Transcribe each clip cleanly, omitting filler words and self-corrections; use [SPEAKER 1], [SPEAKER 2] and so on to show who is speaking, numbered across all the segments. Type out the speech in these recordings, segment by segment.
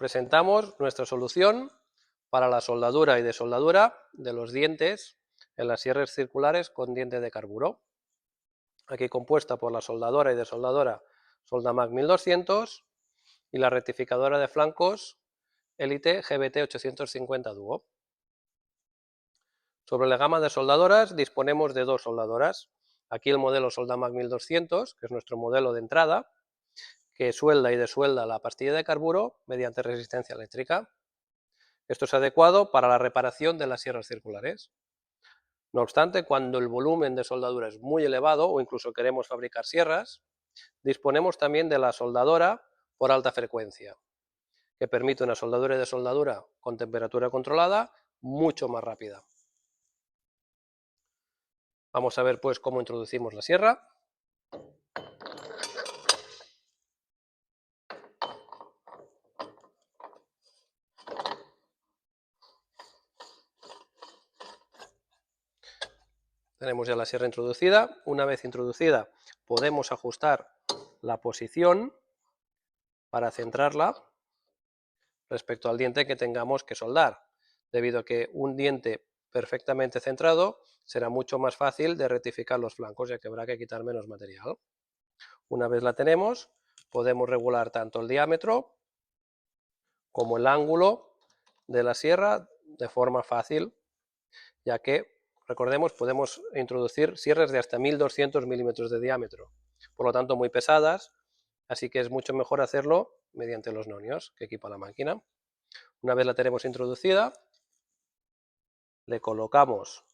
[SPEAKER 1] presentamos nuestra solución para la soldadura y desoldadura de los dientes en las sierras circulares con diente de carburo. Aquí compuesta por la soldadora y desoldadora Soldamac 1200 y la rectificadora de flancos Elite GBT 850 Duo. Sobre la gama de soldadoras disponemos de dos soldadoras. Aquí el modelo Soldamac 1200, que es nuestro modelo de entrada, que suelda y desuelda la pastilla de carburo mediante resistencia eléctrica. Esto es adecuado para la reparación de las sierras circulares. No obstante, cuando el volumen de soldadura es muy elevado o incluso queremos fabricar sierras, disponemos también de la soldadora por alta frecuencia, que permite una soldadura y desoldadura con temperatura controlada mucho más rápida. Vamos a ver pues cómo introducimos la sierra. Tenemos ya la sierra introducida. Una vez introducida podemos ajustar la posición para centrarla respecto al diente que tengamos que soldar, debido a que un diente perfectamente centrado será mucho más fácil de rectificar los flancos, ya que habrá que quitar menos material. Una vez la tenemos, podemos regular tanto el diámetro como el ángulo de la sierra de forma fácil, ya que, recordemos, podemos introducir sierras de hasta 1200 milímetros de diámetro, por lo tanto muy pesadas, así que es mucho mejor hacerlo mediante los nonios que equipa la máquina. Una vez la tenemos introducida, le colocamos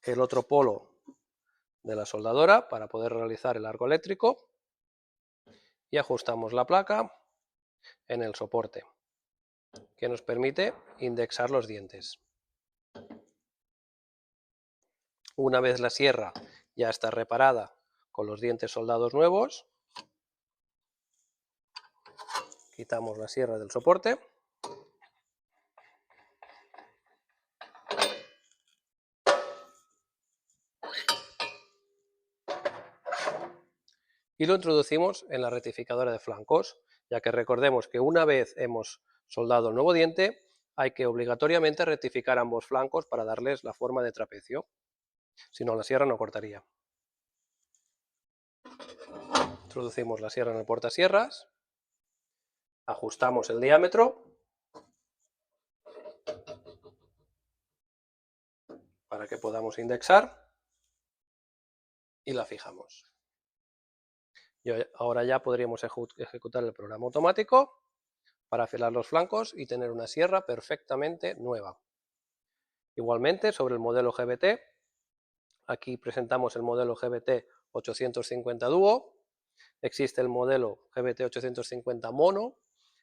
[SPEAKER 1] el otro polo de la soldadora para poder realizar el arco eléctrico y ajustamos la placa en el soporte, que nos permite indexar los dientes. Una vez la sierra ya está reparada con los dientes soldados nuevos, quitamos la sierra del soporte y lo introducimos en la rectificadora de flancos, ya que recordemos que una vez hemos soldado el nuevo diente, hay que obligatoriamente rectificar ambos flancos para darles la forma de trapecio, si no la sierra no cortaría. Introducimos la sierra en el portasierras, ajustamos el diámetro para que podamos indexar y la fijamos. Y ahora ya podríamos ejecutar el programa automático para afilar los flancos y tener una sierra perfectamente nueva. Igualmente, sobre el modelo GBT, aquí presentamos el modelo GBT 850 Duo, existe el modelo GBT 850 Mono,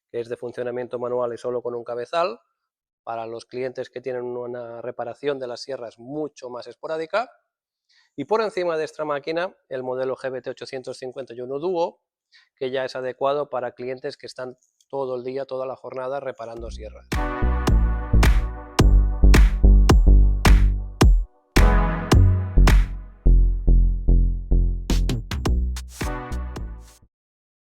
[SPEAKER 1] que es de funcionamiento manual y solo con un cabezal, para los clientes que tienen una reparación de las sierras mucho más esporádica, y por encima de esta máquina el modelo GBT 851 Duo, que ya es adecuado para clientes que están todo el día, toda la jornada reparando sierras.